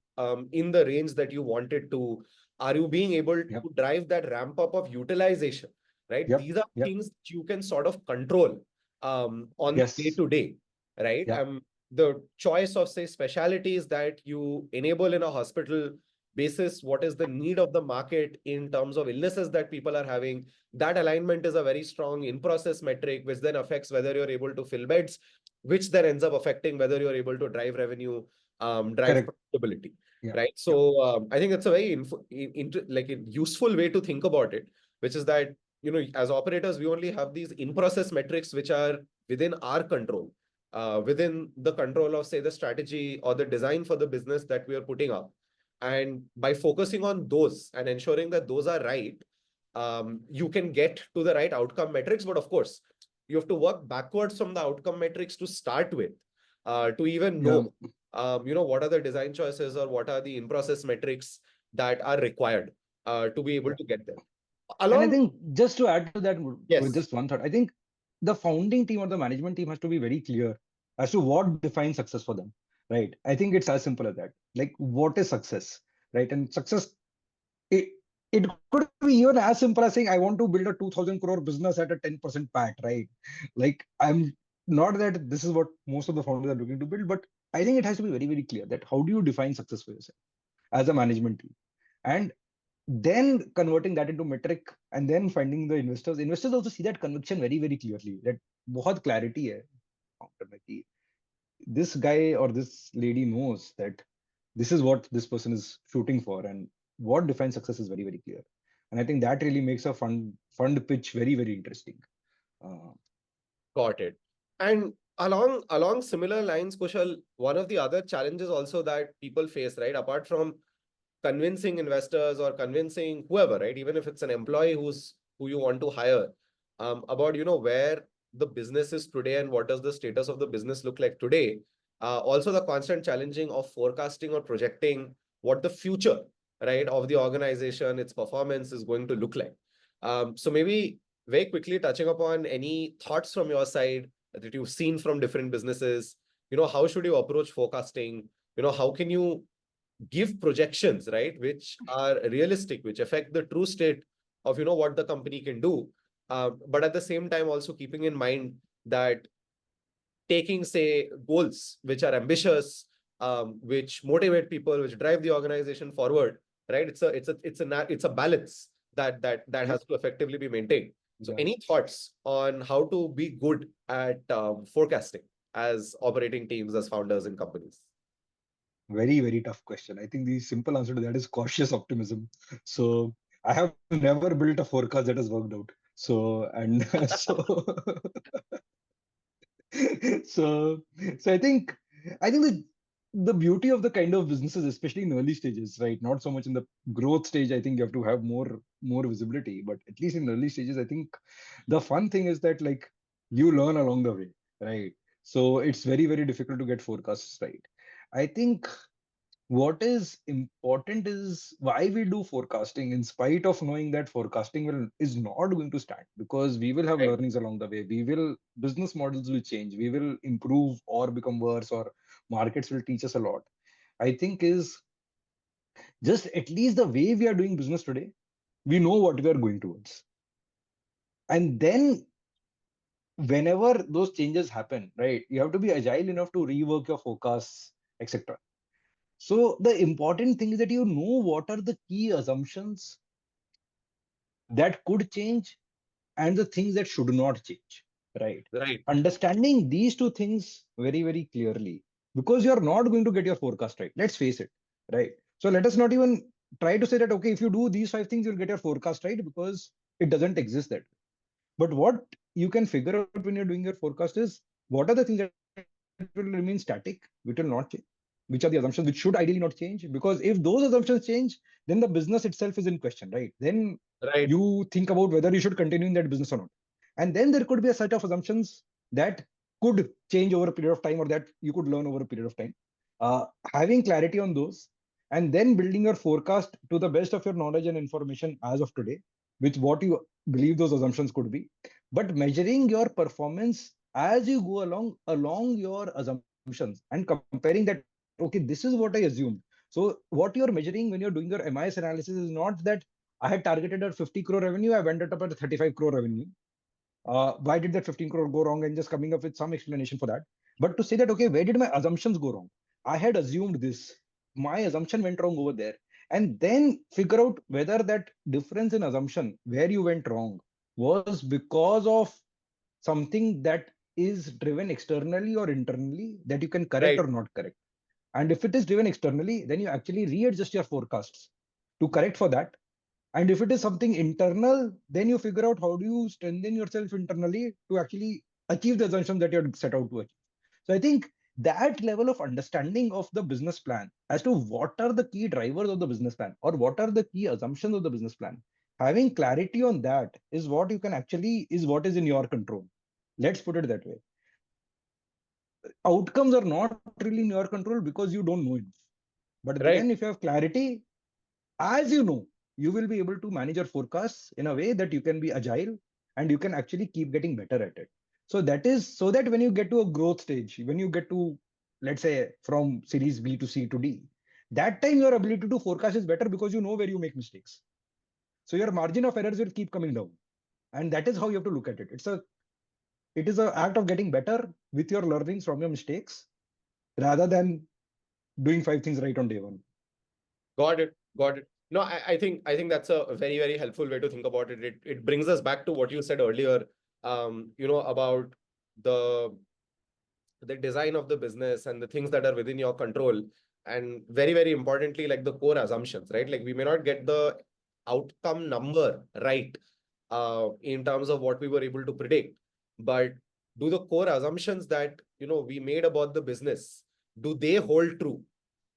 in the range that you wanted to? Are you being able Yep. to drive that ramp up of utilization? Right? Yep. These are Yep. things that you can sort of control on day Yes. to day, right? Yeah. The choice of, say, specialties that you enable in a hospital basis, what is the need of the market in terms of illnesses that people are having. That alignment is a very strong in-process metric, which then affects whether you're able to fill beds, which then ends up affecting whether you're able to drive revenue, drive Correct. profitability, Yeah. right? Yeah. So I think that's a very like a useful way to think about it, which is that, as operators, we only have these in-process metrics which are within our control, within the control of, say, the strategy or the design for the business that we are putting up. And by focusing on those and ensuring that those are right, you can get to the right outcome metrics. But of course, you have to work backwards from the outcome metrics to start with, to even Yeah. know, what are the design choices or what are the in-process metrics that are required to be able Yeah. to get there. And I Along, think just to add to that, with yes, just one thought, I think the founding team or the management team has to be very clear as to what defines success for them, right? I think it's as simple as that. Like, what is success, right? And success, it, it could be even as simple as saying, I want to build a 2000 crore business at a 10% PAT, right? Like, I'm not that this is what most of the founders are looking to build, but I think it has to be very, very clear that how do you define success for yourself as a management team? And then converting that into metric, and then finding the investors also see that conviction very, very clearly, that बहुत clarity है founder में कि this guy or this lady knows that this is what this person is shooting for, and what defines success is very, very clear. And I think that really makes a fund pitch very, very interesting. uh, got it. And Along similar lines, Kushal, one of the other challenges also that people face, right, apart from convincing investors or convincing whoever, right, even if it's an employee who you want to hire, about where the business is today and what does the status of the business look like today. Also, the constant challenging of forecasting or projecting what the future, right, of the organization, its performance is going to look like. So maybe very quickly touching upon any thoughts from your side that you've seen from different businesses. How should you approach forecasting? How can you give projections, right, which are realistic, which affect the true state of what the company can do, but at the same time also keeping in mind that taking, say, goals which are ambitious, which motivate people, which drive the organization forward, right? It's a balance that Yeah, has to effectively be maintained. So yeah. any thoughts on how to be good at forecasting as operating teams, as founders in companies? Very, very tough question. I think the simple answer to that is cautious optimism. So I have never built a forecast that has worked out. So and so so so I think the beauty of the kind of businesses, especially in early stages, right? Not so much in the growth stage. I think you have to have more visibility, but at least in early stages, I think the fun thing is that like you learn along the way, right? So it's very, very difficult to get forecasts right. I think what is important is why we do forecasting in spite of knowing that forecasting is not going to stand, because we will have Right. learnings along the way. Business models will change, we will improve or become worse, or markets will teach us a lot. I think is just at least the way we are doing business today, we know what we are going towards. And then whenever those changes happen, right, you have to be agile enough to rework your forecasts, etc. So the important thing is that you know what are the key assumptions that could change and the things that should not change, right? Right. Understanding these two things very, very clearly, because you're not going to get your forecast right. Let's face it, right? So let us not even try to say that, okay, if you do these five things, you'll get your forecast right, because it doesn't exist that way. But what you can figure out when you're doing your forecast is what are the things that will remain static, which will not change, which are the assumptions which should ideally not change. Because if those assumptions change, then the business itself is in question, right? Then Right. you think about whether you should continue in that business or not. And then there could be a set of assumptions that could change over a period of time, or that you could learn over a period of time. Having clarity on those, and then building your forecast to the best of your knowledge and information as of today, with what you believe those assumptions could be, but measuring your performance as you go along your assumptions and comparing that, okay, this is what I assumed. So what you're measuring when you're doing your MIS analysis is not that I had targeted at 50 crore revenue, I ended up at 35 crore revenue. Why did that 15 crore go wrong, and just coming up with some explanation for that. But to say that, okay, where did my assumptions go wrong? I had assumed this, my assumption went wrong over there. And then figure out whether that difference in assumption where you went wrong was because of something that is driven externally or internally, that you can correct Right. or not correct. And if it is driven externally, then you actually readjust your forecasts to correct for that. And if it is something internal, then you figure out how do you strengthen yourself internally to actually achieve the assumption that you're set out to achieve. So I think that level of understanding of the business plan as to what are the key drivers of the business plan, or what are the key assumptions of the business plan, having clarity on that is what you can actually, is what is in your control. Let's put it that way. Outcomes are not really in your control because you don't know it. But Right. then if you have clarity, as you know, you will be able to manage your forecasts in a way that you can be agile and you can actually keep getting better at it. So that is so that when you get to a growth stage, when you get to, let's say, from series B to C to D, that time your ability to forecast is better because you know where you make mistakes. So your margin of errors will keep coming down. And that is how you have to look at it. It is an act of getting better with your learnings from your mistakes, rather than doing five things right on day one. Got it. Got it. No, I think that's a very, very helpful way to think about it. It brings us back to what you said earlier, about the the design of the business and the things that are within your control. And very, very importantly, like the core assumptions, right? Like we may not get the outcome number right, in terms of what we were able to predict, but do the core assumptions that we made about the business, do they hold true?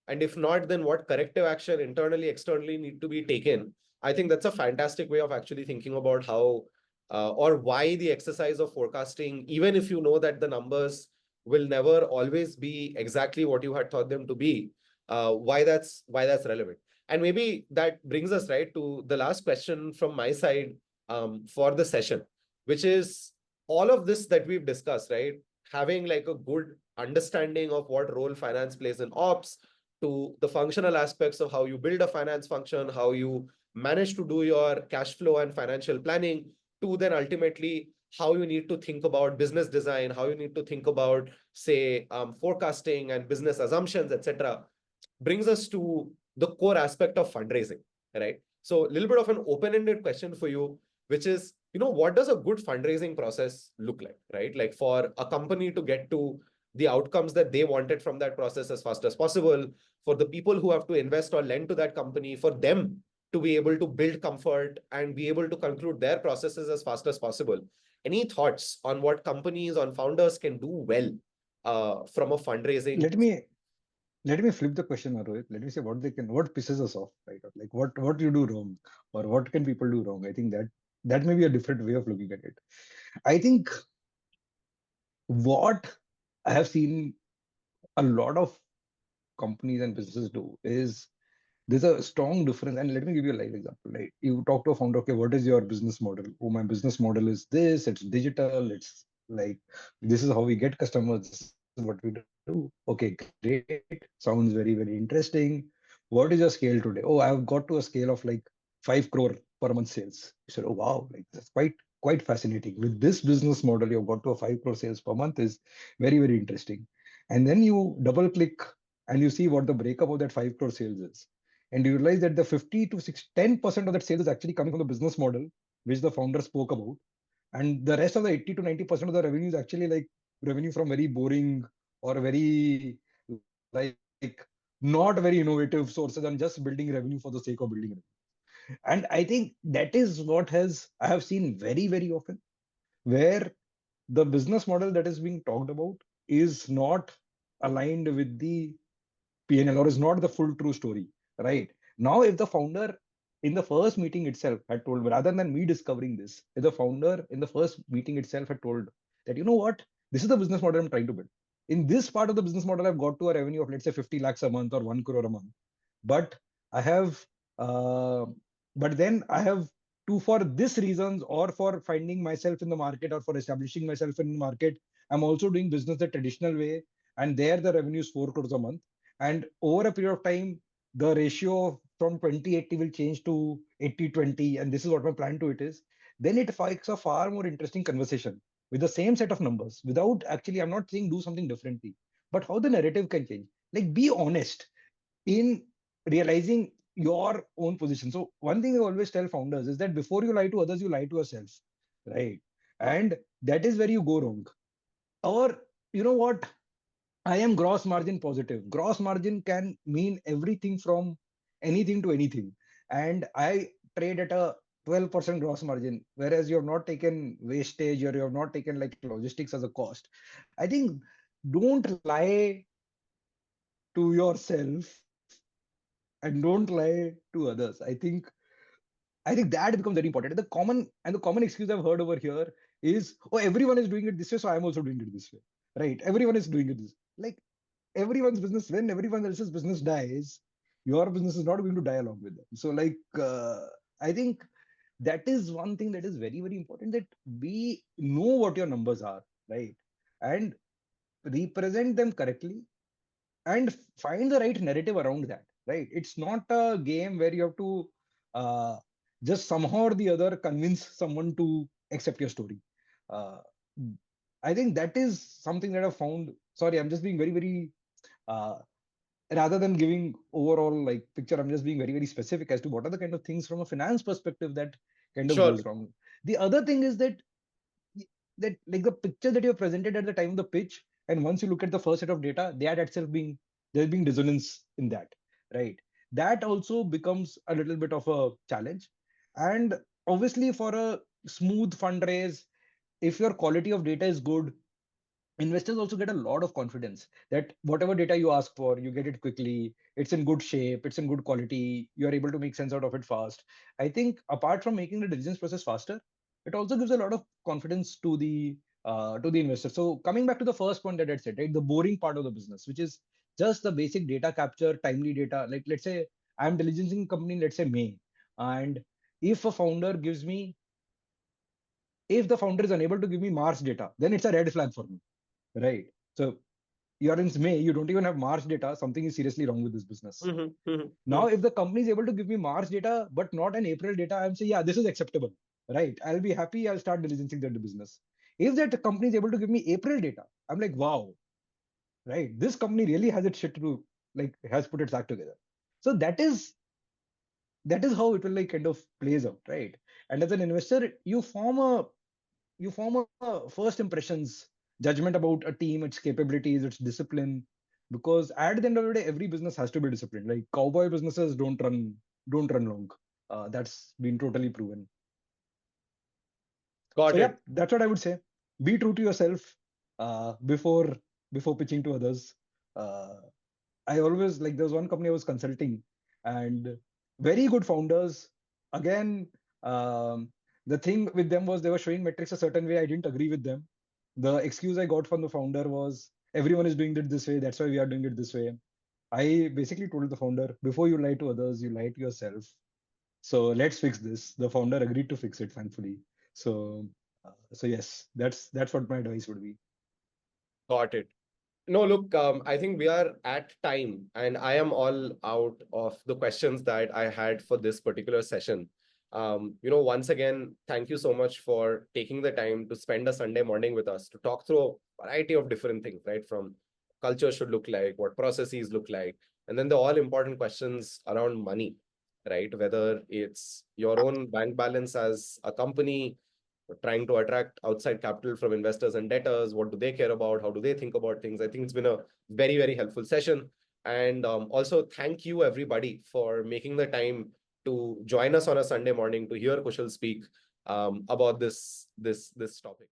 And if not, then what corrective action internally, externally need to be taken? I think that's a fantastic way of actually thinking about how or why the exercise of forecasting, even if you know that the numbers will never always be exactly what you had thought them to be, why that's relevant. And maybe that brings us right to the last question from my side for the session, which is all of this that we've discussed, right? Having like a good understanding of what role finance plays in ops, to the functional aspects of how you build a finance function, how you manage to do your cash flow and financial planning, to then ultimately how you need to think about business design, how you need to think about, say, forecasting and business assumptions, etc., brings us to the core aspect of fundraising, right? So a little bit of an open-ended question for you, which is, what does a good fundraising process look like, right? Like for a company to get to the outcomes that they wanted from that process as fast as possible, for the people who have to invest or lend to that company, for them to be able to build comfort and be able to conclude their processes as fast as possible. Any thoughts on what companies, on founders can do well from a fundraising? Let me let me flip the question, Rohit. Let me say what pisses us off, right? Or like what you do wrong, or what can people do wrong? I think that may be a different way of looking at it. I think what I have seen a lot of companies and businesses do is there's a strong difference. And let me give you a live example, right? You talk to a founder, okay, what is your business model? Oh, my business model is this, it's digital, it's like this is how we get customers, this is what we do. Okay, great. Sounds very, very interesting. What is your scale today? Oh, I've got to a scale of like 5 crore per month sales. You said, oh wow, like that's quite fascinating. With this business model, you've got to a 5 crore sales per month is very, very interesting. And then you double click and you see what the breakup of that 5 crore sales is, and you realize that the 50 to 6 10% of that sales is actually coming from the business model which the founder spoke about, and the rest of the 80 to 90% of the revenue is actually like revenue from very boring or very like not very innovative sources and just building revenue for the sake of building revenue. And I think that is what has I have seen very, very often, where the business model that is being talked about is not aligned with the PNL or is not the full true story, right? Now, if the founder in the first meeting itself had told, rather than me discovering this, if the founder in the first meeting itself had told that, you know what, this is the business model I'm trying to build. In this part of the business model, I've got to a revenue of, let's say, 50 lakhs a month or 1 crore a month. But I have, uh, but then I have to, for this reasons or for finding myself in the market or for establishing myself in the market, I'm also doing business the traditional way. And there the revenue is 4 crores a month, and over a period of time, the ratio from 20/80 will change to 80/20. And this is what my plan to it is. Then it makes a far more interesting conversation with the same set of numbers without actually, I'm not saying do something differently, but how the narrative can change. Like be honest in realizing your own position. So one thing I always tell founders is that before you lie to others, you lie to yourself, right? And that is where you go wrong. Or, you know what? I am gross margin positive. Gross margin can mean everything from anything to anything. And I trade at a 12% gross margin, whereas you have not taken wastage or you have not taken like logistics as a cost. I think don't lie to yourself and don't lie to others. I think that becomes very important. The common excuse I've heard over here is, oh, everyone is doing it this way, so I'm also doing it this way. Right? Everyone is doing it this. Like everyone's business, when everyone else's business dies, your business is not going to die along with them. So like I think that is one thing that is very, very important, that we know what your numbers are, right? And represent them correctly and find the right narrative around that, right? It's not a game where you have to uh, just somehow or the other convince someone to accept your story. uh, I think that is something that I've found. Sorry, I'm just being very, very uh, rather than giving overall like picture, I'm just being very, very specific as to what are the kind of things from a finance perspective that kind of Sure. goes wrong. The other thing is that like the picture that you presented at the time of the pitch, and once you look at the first set of data, that itself being there's being dissonance in that, right? That also becomes a little bit of a challenge. And obviously for a smooth fundraise, if your quality of data is good, investors also get a lot of confidence that whatever data you ask for, you get it quickly, it's in good shape, it's in good quality, you are able to make sense out of it fast. I think apart from making the diligence process faster, it also gives a lot of confidence to the investor. So coming back to the first point that I said, right, the boring part of the business, which is just the basic data capture, timely data. Like let's say I'm diligencing a company, let's say May, and if a founder gives me, if the founder is unable to give me March data, then it's a red flag for me, right? So you're in May, you don't even have March data, something is seriously wrong with this business. Now, if the company is able to give me March data, but not an April data, I'm saying, yeah, this is acceptable, right? I'll be happy, I'll start diligencing the business. If that company is able to give me April data, I'm like, wow, right? This company really has its shit to, like, has put its act together. So that is how it will like kind of plays out, right? And as an investor, you form a first impressions judgment about a team, its capabilities, its discipline. Because at the end of the day, every business has to be disciplined. Like cowboy businesses don't run long. That's been totally proven. So Got yeah, it. that's what I would say. Be true to yourself before pitching to others. Uh, I always like there was one company I was consulting, and very good founders. Again, the thing with them was they were showing metrics a certain way. I didn't agree with them. The excuse I got from the founder was everyone is doing it this way. That's why we are doing it this way. I basically told the founder, before you lie to others, you lie to yourself. So let's fix this. The founder agreed to fix it, thankfully. So yes, that's what my advice would be. Got it. No, look, I think we are at time, and I am all out of the questions that I had for this particular session. Once again, thank you so much for taking the time to spend a Sunday morning with us to talk through a variety of different things, right? From culture should look like, what processes look like, and then the all important questions around money, right? Whether it's your own bank balance as a company, trying to attract outside capital from investors and debtors. What do they care about? How do they think about things? I think it's been a very, very helpful session. And also, thank you everybody for making the time to join us on a Sunday morning to hear Kushal speak about this topic.